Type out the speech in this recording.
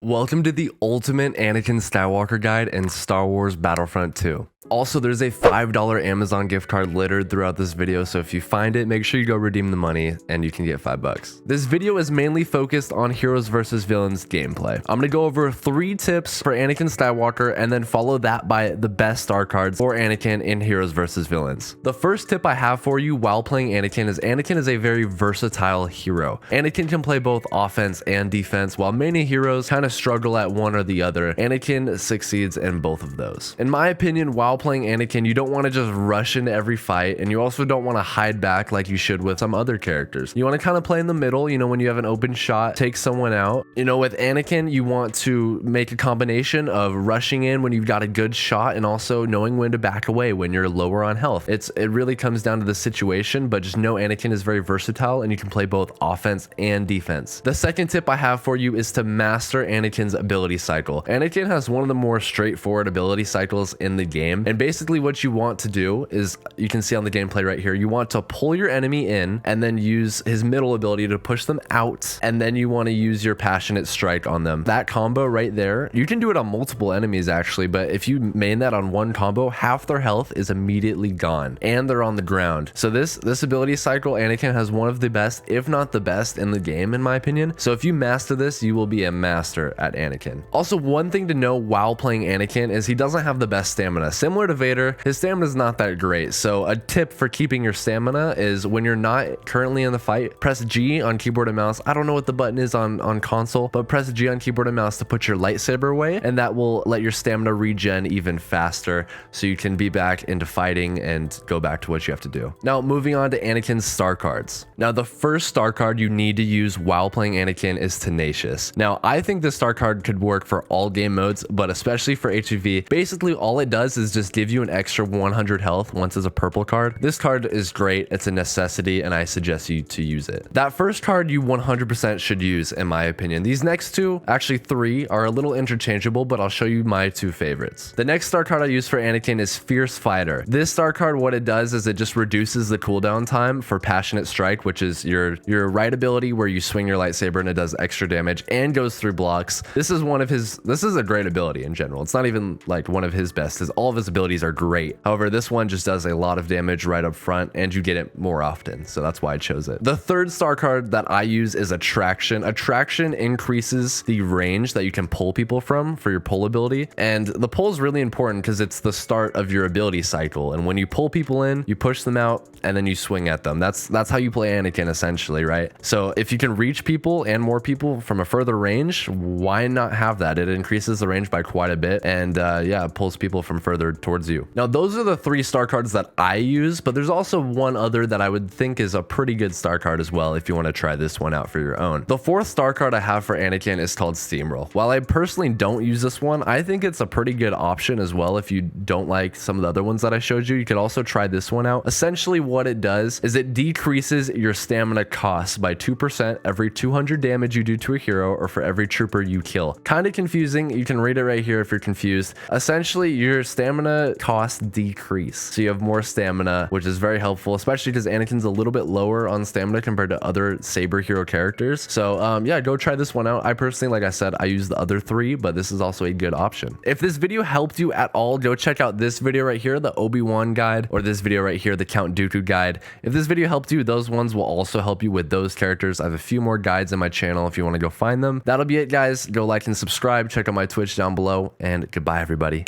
Welcome to the ultimate Anakin Skywalker guide in Star Wars Battlefront 2. Also, there's a $5 Amazon gift card littered throughout this video, so if you find it, make sure you go redeem the money and you can get $5. This video is mainly focused on heroes versus villains gameplay. I'm gonna go over 3 tips for Anakin Skywalker and then follow that by the best star cards for Anakin in heroes versus villains. The first tip I have for you while playing Anakin is a very versatile hero. Anakin can play both offense and defense, while many heroes kind of struggle at one or the other. Anakin succeeds in both of those. In my opinion, while playing Anakin, you don't want to just rush into every fight, and you also don't want to hide back like you should with some other characters. You want to kind of play in the middle, you know, when you have an open shot, take someone out. You know, with Anakin, you want to make a combination of rushing in when you've got a good shot and also knowing when to back away when you're lower on health. It really comes down to the situation, but just know Anakin is very versatile and you can play both offense and defense. The second tip I have for you is to master Anakin's ability cycle. Anakin has one of the more straightforward ability cycles in the game, and basically what you want to do is, you can see on the gameplay right here, you want to pull your enemy in and then use his middle ability to push them out, and then you want to use your passionate strike on them. That combo right there, you can do it on multiple enemies actually, but if you main that on one combo, half their health is immediately gone and they're on the ground. So this ability cycle, Anakin has one of the best, if not the best in the game in my opinion. So if you master this, you will be a master at Anakin. Also, one thing to know while playing Anakin is he doesn't have the best stamina. Similar to Vader, his stamina is not that great. So a tip for keeping your stamina is when you're not currently in the fight, press G on keyboard and mouse. I don't know what the button is on console, but press G on keyboard and mouse to put your lightsaber away, and that will let your stamina regen even faster so you can be back into fighting and go back to what you have to do. Now, moving on to Anakin's star cards. Now, the first star card you need to use while playing Anakin is Tenacious. Now, I think this star card could work for all game modes, but especially for HEV. Basically, all it does is just give you an extra 100 health once as a purple card. This card is great. It's a necessity, and I suggest you to use it. That first card you 100% should use, in my opinion. These next two, actually 3, are a little interchangeable, but I'll show you my 2 favorites. The next star card I use for Anakin is Fierce Fighter. This star card, what it does is it just reduces the cooldown time for Passionate Strike, which is your right ability where you swing your lightsaber and it does extra damage and goes through blocks. This is a great ability in general. It's not even like one of his best, as all of his abilities are great. However, this one just does a lot of damage right up front and you get it more often, so that's why I chose it. The third star card that I use is Attraction. Attraction increases the range that you can pull people from for your pull ability, and the pull is really important because it's the start of your ability cycle, and when you pull people in, you push them out and then you swing at them. That's how you play Anakin essentially, right? So if you can reach people and more people from a further range, why not have that? It increases the range by quite a bit, and yeah, it pulls people from further towards you. Now, those are the 3 star cards that I use, but there's also one other that I would think is a pretty good star card as well if you want to try this one out for your own. The 4th star card I have for Anakin is called Steamroll. While I personally don't use this one, I think it's a pretty good option as well. If you don't like some of the other ones that I showed you, you could also try this one out. Essentially what it does is it decreases your stamina cost by 2% every 200 damage you do to a hero or for every trooper you kill. Kind of confusing. You can read it right here if you're confused. Essentially, your stamina costs decrease, so you have more stamina, which is very helpful, especially because Anakin's a little bit lower on stamina compared to other saber hero characters. So yeah, go try this one out. I personally, like I said, I use the other 3, but this is also a good option. If this video helped you at all, go check out this video right here, the Obi-Wan guide, or this video right here, the Count Dooku guide. If this video helped you, those ones will also help you with those characters. I have a few more guides in my channel if you want to go find them. That'll be it, guys. Go like and subscribe. Check out my Twitch down below, and goodbye, everybody.